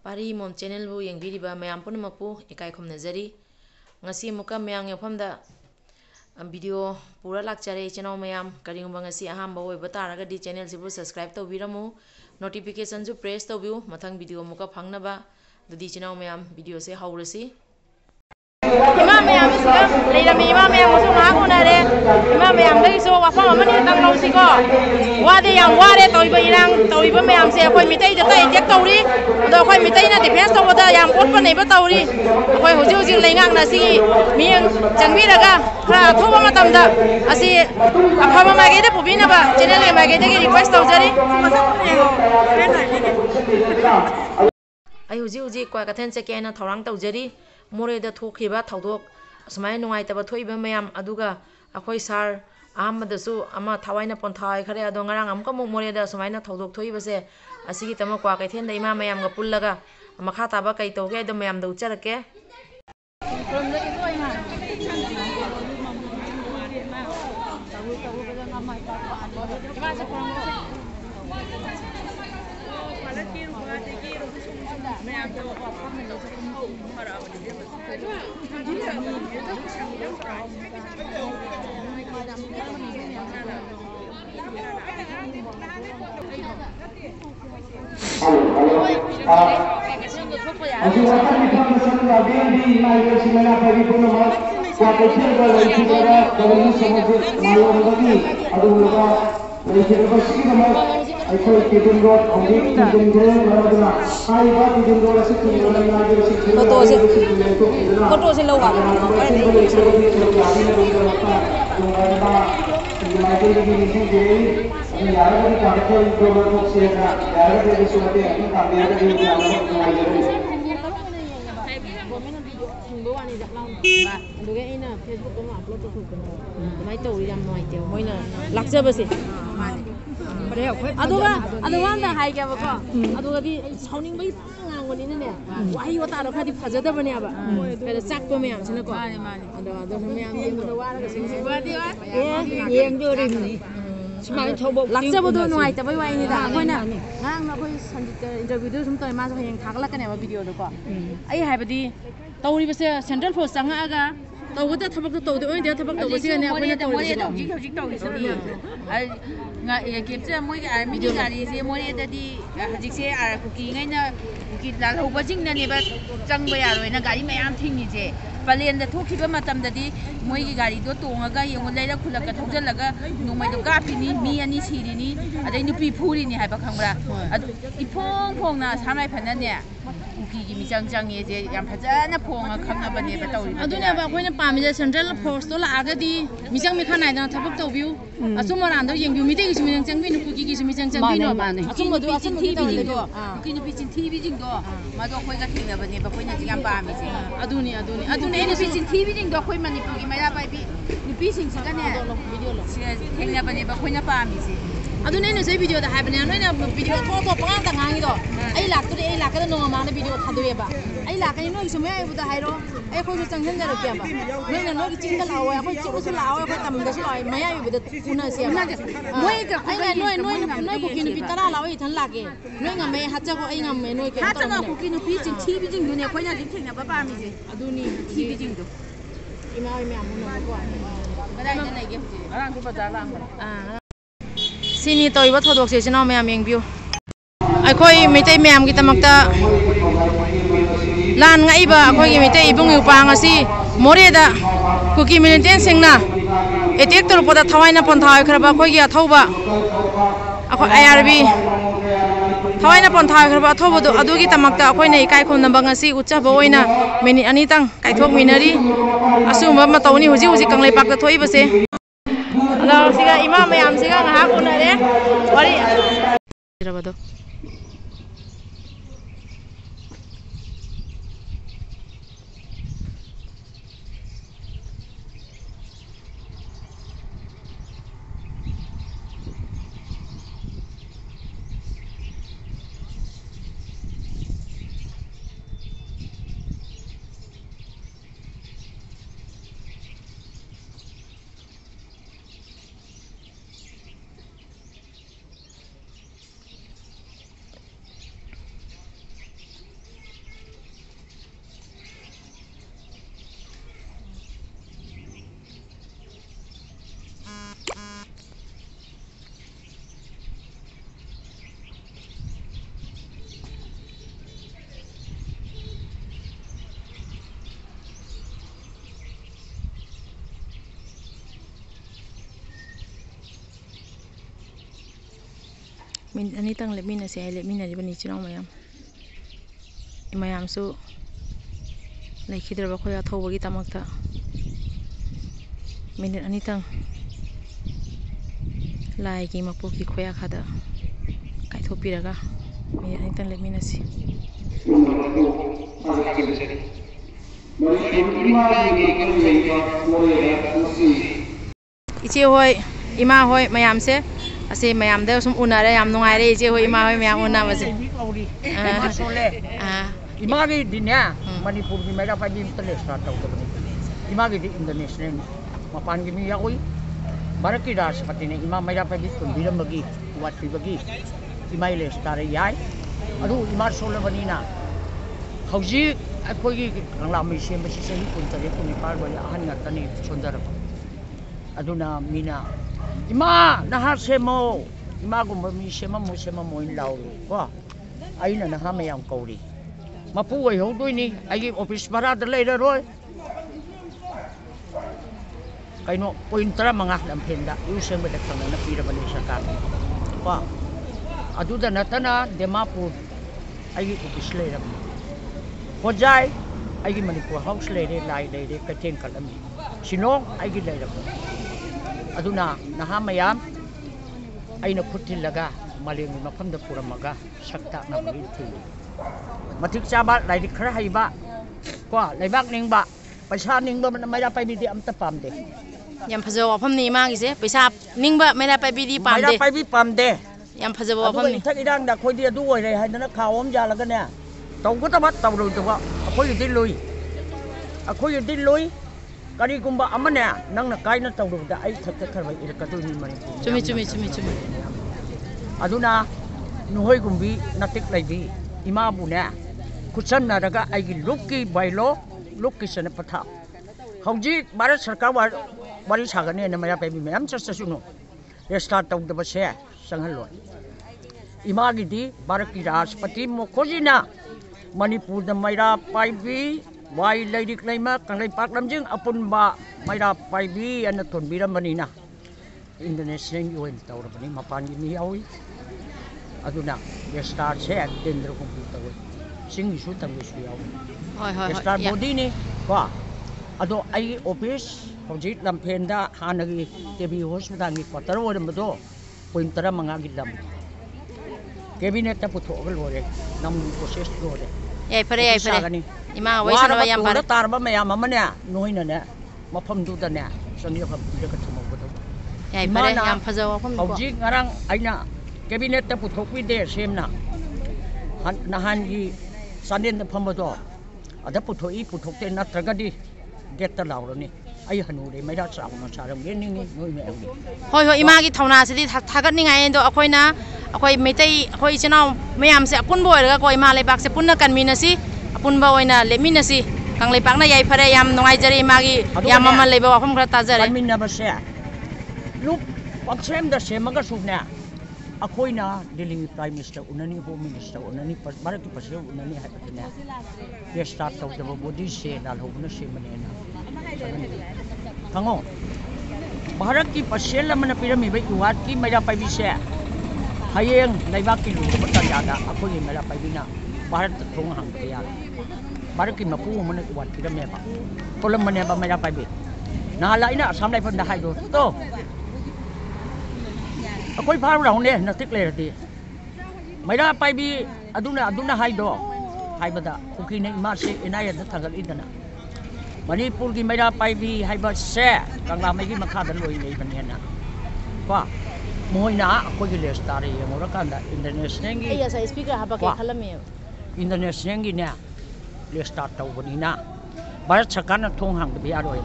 Pari Mom Channel bu yengbiriba mayam punamapu ikai khomnajari ngasi muka mayam yafamda video pura lakchare channel mayam karingba ngasi ahamba oiba taragadi channel sibu subscribe tawbiramu notification ju press tawbiu mathang video muka phangnaba dudi channel mayam video se hawrasi ima mayam siga leirami ima mayam musu ngak unare ima mayam dagi so wafam amani tang lausiko wade yang ware toiba irang toiba mayam se khoi mitai da tai tek tawri ado khoi mitai na defense tawada yang otpa nei ba tawri khoi hoji hoji leingak na si miyang changwiraga khara thoba matamda asi afama mage da pubina ba channel e mage da request tawjari ai hoji hoji kwa kathen cheke na thorang tawjari more da thokhiba thodok asmai nungai taba thoiba mayam aduga akhoi sar ahmadasu ama thawaina ponthai khare ado ngarang amka mu more da asmai na thodok thoiba se asigi tama kwa kaithen da ima mayam ga pullaga makha taba kai toge da mayam da ucharake Foto se lawa wahai wata ada kadi fajar dah bani apa? Kalau sak pun macam mana kau? Ada macam yang ada warna sing-sing. Yang juri ni. Semakin coba. Laksa bodoh nuai tapi wahai ni dah. Kau nak? Ngang nak kau interview tu semua tu masuk yang thaklah kan apa video tu kau. Ayah hai badi. Tahu ni pasal Central Force sangat agak. Tahu kita thabak tu tahu tu, dia thabak tu pasal ni apa ni tahu ni. Tahu ni. Nggak kita mau army di kali sih mau ni tadi hajik sih cooking aja cooking lalu bajing na ni bat cang bayar loh, na gari mayam tinggi je. Palihan dah thok kita macam tadi mau ki gari tu tongaga yang mulai dah kulak ketujuan laga numai tu kapi ni mi ani siri ni ada ini pipuri ni hai bakang bera. Ipong na samai panen ni. Cooking mi cang ye je yang pajan na pong kang na bani betul. Adunya apa? Kau ni pamit Central Force tu lah agak di mi cang mi kan ada thabak tu view. Asum orang tu yang view mi tu kisah cang view cooking kisah mi cang view no. Asum tu TV jinggo. Cooking tu piscin TV jinggo. Madu kau yang tinggal bani, kau yang jangan pamit je. Adunya ini piscin TV jinggo kau mana pergi mana apa ni piscin sekarang ni. Tinggal bani, kau yang pamit je. Adunya ini saya video dah hai bani, ini video foto pengang tengah itu. Ay lak tu ay lak kan nong amana video thadu ye ba. Ay lak kan noi sumai ay buta hai ro. Ay koi chang chan jara kya ba. Noi na noi ching ka lao ay koi chiu su lao ay koi tam da su lao maya yu buta puna sia ba. Moi ka ay noi ko kin pi tara lao ay than lak ye. Noi ngam me hacha ko ay ngam me noi ke. Hacha na ko kin pi chin thi bi jing du ne koi na jing theng na ba ba mi je. Aduni thi bi jing du. Ima ay me amun na ko. Badai na nai ge ji. Arang tu ba da lang ba. Sini toy ba thodok se chana me am yeng view. Akhoi mitai mayam ki tamakta lan ngai ba akhoi ki mitai ibung yu pa ngasi more da kuki militant singna etek tor poda thawaina pon thai khraba akhoi gi athauba akhoi IRB thawaina pon thai khraba athobo do adugi tamakta akhoi nei kai khom namba ngasi ucha boina minute ani tang kai thok minari asumba ma tawni huji huji kanglai pak ta thoi base alo siga imam mayam siga ngahak unare wari rabado minute अनितंग लेमिनसे लेमिनरिबनि चिनाव मयामसु लेखिद्रब खोया थौबगी तमक्ता minute अनितंग लाइगी मपुकी खोया खादा काइथोपिरगा मिनिट अनितंग लेमिनसी इचे होय इमा होय मयाम से असे मयाम दे सुम उनारे याम नुंगाइरे इचे होय इमा होय मयाम उना बसे इमा गी दिन्या मणिपुर की मेरा फाइव इंटरनेशनल स्टार्ट आउट इमा गी इंटरनेशनल मपान की मी याकोई भारत की राष्ट्रपति ने इमा मेरा फाइव कुंबीरमगी वाटबगी इमा ले स्टार याय अदु इमा सोलबनीना हौजी अखोगी कंगलामी सेमबसी सही कुंतरे कुनिपार बले अहन ngатani sondaraba aduna mina ima naha semo ima gumba mi sema mo in law ko aina naha mayam kauri mapu oi hodoi ni ai office bara da leira roi kaino pointra manga lamphenda yu semba da thang na pira bani sarkar ko adu da natana demapur ai office leira Hojai, I give Manipur house lady, lie lady, Katin Kalami. Sino, I give later. Aduna, Nahamayam, I know Putilaga, Malim, from the Puramaga, Shakta Nabi. Matik Sabat, like the Krahaiba, Qua, like Bagning, Pashaning, Maya Pabi, the Amtapamde. Yampazo from the Mang is it? Pisap, Ningba, Mela Pabi, Pamde, Pabi Pamde. Yampazo from the Takidan, the Kodia do, they had a cow Jalagana. Tàu có tao bắt tàu rồi tàu có gì tin lui, có gì tin lui, cái đi cùng bà ấm nè, năng là cái nó tàu rồi đã ấy thật thật vậy là cái tôi nhìn mà. Chumi. Aduna, nuôi cùng vi, nát tích lại vi, ima bu nè, kusan na daga ai lúc ki bailo, lúc ki sana patha. Hậu gì, Bharat Sarkar bari saga nè, nằm ra phải bị mấy am chắc suno, để start tàu được bớt xe, sang hal luôn. Ima cái đi, Bharat ki Rashtrapati mo khoji na. Manipur da Maira Paibi, Wai Lady Claima, Kangai Park Lamjing, Apunba, Maira Paibi, and the Tunbira Manina. International UN Tower of Mapan Miawi Aduna, the star said, then the computer. Sing shoot and wish we start Bodini, Qua Ado I office, Hojit Lampenda, Hanagi, Tebi Hospital, Pataro, and Mado, Pointera Mangagidam. Cabinet Taputo, Nam possessed Lord. Pare, Ima, why should I am Tarba Mayamania, knowing a net, Mopum do the net, so you have to look at some of them. I am puzzle from Hojik Arang, Aina, Cabinet Taputo with their same now. Nahangi, Sunday the Pomador, Adaputo E. Putote, not Tragadi, get the Lauroni. I know they made us out of Saram getting Hoi Imagi Tona City, Taganing I end of Akoina, Akoi Mete, Hoichino, Mayam se Punbo, Akoi Male Bax, Puna can Minasi, Apunboina, Leminasi, Kanglipana Yapare, Yam, no Ijari Magi, Yamama Lebo, from Grataza. I mean, never share. Look, what's him the same Magasuna? Akoina dealing with Prime Minister, Unani Home Minister, Unani Baraki Pasu, Unani Hapana. They start out the body say, and I'll hope no shame. Hango Bharat ki pasela mana pirami bai uat ki mera pai bisya hayeng laibak ki lu bata jada akoi mera pai bina Bharat thong hang ya Bharat ki mapu mana uat pirami ba kolam mana ba mera pai bi na lai na sam lai phan da hai do to akoi phar rong ne na tik le ti mera pai bi aduna hai do hai bada uki ne ma se inaya da thagal idana Manipur ki Maira Paibi Haiba Se, Kangamagi Makada Loi Banana. Qua Moina, Kogiles Tari, Morakanda, International. Yes, I speak about Halamio. International Gina, let's start over Nina. Bharat Sakana Tonghang, the Biaro.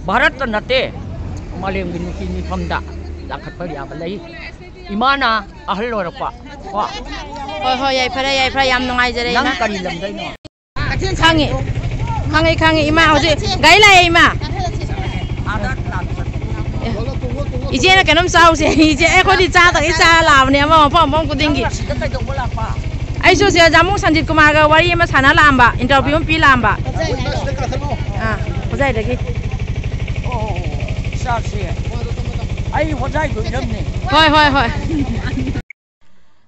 Bharat Nate, Malim Viniki from that, Lakapaya Balay. Imana, Ahalorapa. Oh, I pray, I'm no Isaiah. Kangi Ima, Gaila Ima. Ijena Kanam South, Echo di Tata, it's a love near Pom Kudingi. I should say Jamu Sanjit Kumaga, Wariamas Hana Lamba, interview Pilamba. Was I the kid? Oh, Sassy. I was I doing. Hoi.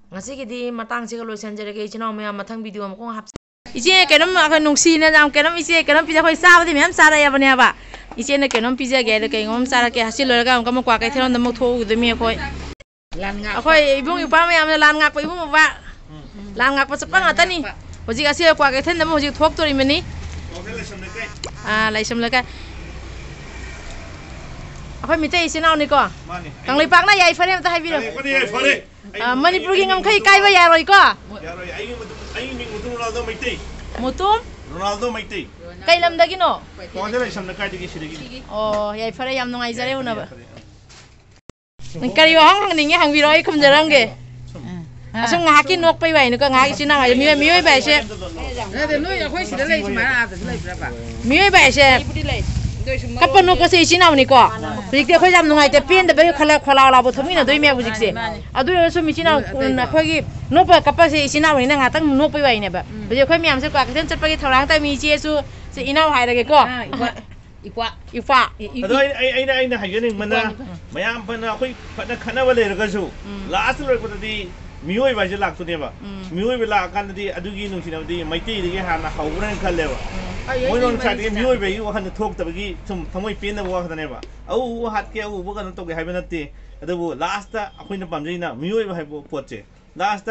ꯉꯁꯤꯒꯤꯗꯤ ꯃꯇꯥꯡꯁꯤꯒ ꯂꯣꯏꯁꯟꯖꯔꯒꯦ ꯏꯆꯤꯟꯅꯥꯎ ꯃꯌꯥꯝ ꯃꯊꯪ video ꯑꯃꯨꯛ half 이제 그놈 아까 농시는 좀 그놈 이제 그놈 피자 거의 싸우지 면 싸라야 보냐 봐 이제는 그놈 피자게 이렇게 놈 싸라게 하실러가 온 거면 과게 태어난 뭐 토우더미 거의 거의 이봉 이밤에 하면 란각 이봉 봐 란각 벌써 빵 왔다니 뭐지 가시어 과게 텐데 뭐지 토악돌이면니 아 라이섬ለ가 아까 밑에 이신나오니까 강리박나 야이 파레 또 하비로 아 머니푸르기 ngam khai kai ba ya rồi ko ai mình một Ronaldo Maiti mutum Ronaldo Maiti kai lam dagi no có thế này xong nó cai đi cái gì oh yai phare yam nungai jare una ba nang kari hang ningi hang biro ai khum jarang ge asung nga ki nok pai bai no ka nga ki sinang ai mi bai se de noi akhoi sida lei sma a de lei pra mi bai se kapon no ka se sinau ni ko rik de khoi jam nungai te pin de bai khala khala la bo thomi na doi me bu jik se adu so mi sinau na khoi gi no pa kapa se sinau ni na nga tang nok pai bai ne ba je khoi miam se kwa ka ten chat pa gi thorang ta mi che su se inau hai da ge ko ifa đó ai hay cái này mình mấy em phân khơi phân khăn nào vậy rồi cái số last rồi cái gì miêu bây giờ lạc tụi em miêu bây lạc cái gì adu gi nung xin nào đi mấy tí cái hàng là hậu cái khăn leo mỗi lần chạy cái miêu bây giờ hắn thuốc tập cái thùng thằng mấy pin nào cái này ba hạt kia bữa cái nó tụi cái hai bên đó thì adu last khơi nó bấm gì nào miêu bây giờ bột chứ last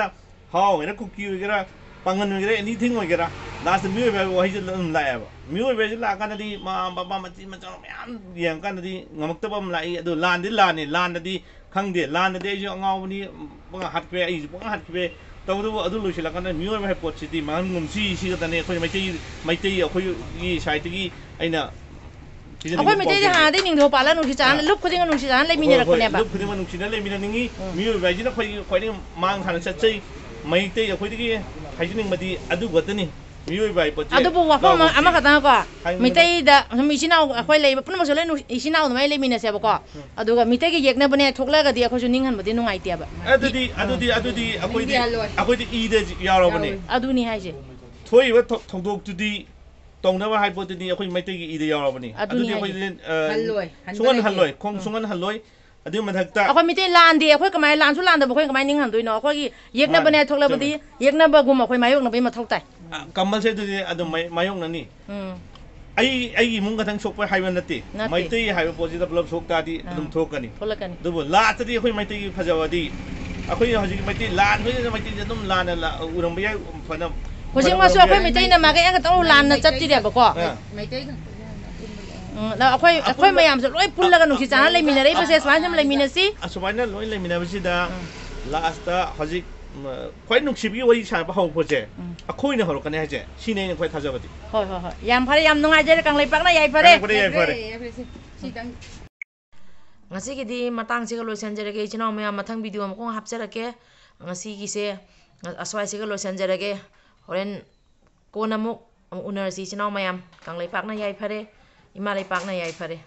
hao cái nó cookie cái đó pangan cái anything cái đó last miêu bây giờ hay lại miêu bây giờ là cái gì mà cho nó yang cái gì ngắm tập bấm lại adu lan đi khang đi lan đi cho ngao đi bưng hạt về ấy bưng hạt về tao đó adu lối là cái miêu bây giờ bột chứ thì mà ngum si cái này khơi mấy tí khơi cái sai tí ấy nè akwai mai dai ha dai ning do pala nu kisan lup khuding nu kisan lai min ra ko ne ba lup khuding nu kisan lai min ningi miu bai jina khoi ni mang khan sa chei mai te khoi di hai jing madi adu gotani miu bai po adu bu wa fa ama ka ta ko mai dai da mi sinau akwai lai pun ma so lai nu sinau mai lai min se ba ko adu ga mi te gi yekna bane thokla ga di akwai su ning han badi nu ngai te ba adu di akwai di i de ya ro bane adu ni hai je thoi ba thong dok tu di tông nó hai bộ tự nhiên khơi mấy tay cái idea rồi bani, adu dia khơi lên sungan haloi, kong sungan haloi, adu mà thật ta. Khơi mấy tay lan đi, khơi cái máy lan số lan đó, khơi cái máy níng hẳn đôi nó, khơi cái yết na bên này thọc là body, yết na bao gồm khơi máy用nó bên mà thọc tay. Kamal sẽ tự nhiên adu máy用nó nè. ai muốn cái thằng sốc phải hai bên nati, mấy tay hai bên positive develop sốc ta đi, adu thok cái nè. Đúng rồi, lá tự nhiên khơi mấy tay phải giờ đi, khơi hồi mấy tay lan, khơi mấy tay nó lan là udah bây giờ phần nào Hujing masuk akwai mai tai na ma kai an ka lan na chatti da ba ko mai tai da akwai mayam so loi pulla ga nu ki chana lai mina rei base swan jam lai mina si asumana loi lai mina basi da last ta hojik khoi nu sibi wai cha ba hau phoje akhoi na hor kan ha je sine ni khoi thaja bati hoi yam phare yam nungai je kang lai pak na yai phare ngasi gi di matang siga loisan jarage ichinaw mayam mathang video am ko hapjarake ngasi gi se aswai siga loisan jarage horen ko namuk unar si chinaw mayam kang lai pak na yai phare ima lai pak na yai phare